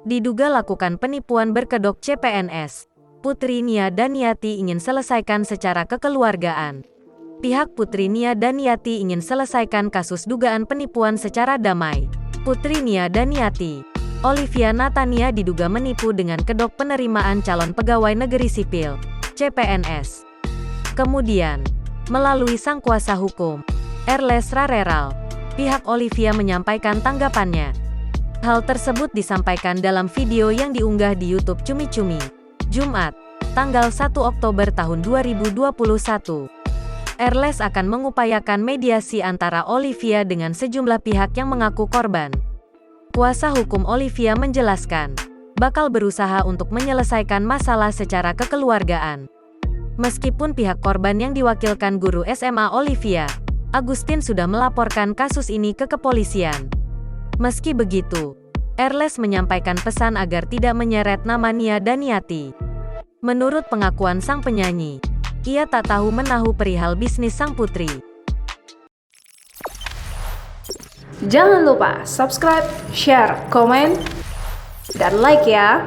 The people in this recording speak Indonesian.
Diduga lakukan penipuan berkedok CPNS. Putri Nia Daniati ingin selesaikan secara kekeluargaan. Pihak Putri Nia Daniati ingin selesaikan kasus dugaan penipuan secara damai. Putri Nia Daniati, Olivia Natania diduga menipu dengan kedok penerimaan calon pegawai negeri sipil, CPNS. Kemudian, melalui sang kuasa hukum, Erles Rareral, pihak Olivia menyampaikan tanggapannya. Hal tersebut disampaikan dalam video yang diunggah di YouTube Cumi Cumi, Jumat, tanggal 1 Oktober tahun 2021. Erles akan mengupayakan mediasi antara Olivia dengan sejumlah pihak yang mengaku korban. Kuasa hukum Olivia menjelaskan, bakal berusaha untuk menyelesaikan masalah secara kekeluargaan. Meskipun pihak korban yang diwakilkan guru SMA Olivia, Agustin sudah melaporkan kasus ini ke kepolisian. Meski begitu, Erles menyampaikan pesan agar tidak menyeret nama Nia Daniati. Menurut pengakuan sang penyanyi, ia tak tahu menahu perihal bisnis sang putri. Jangan lupa subscribe, share, komen, dan like ya!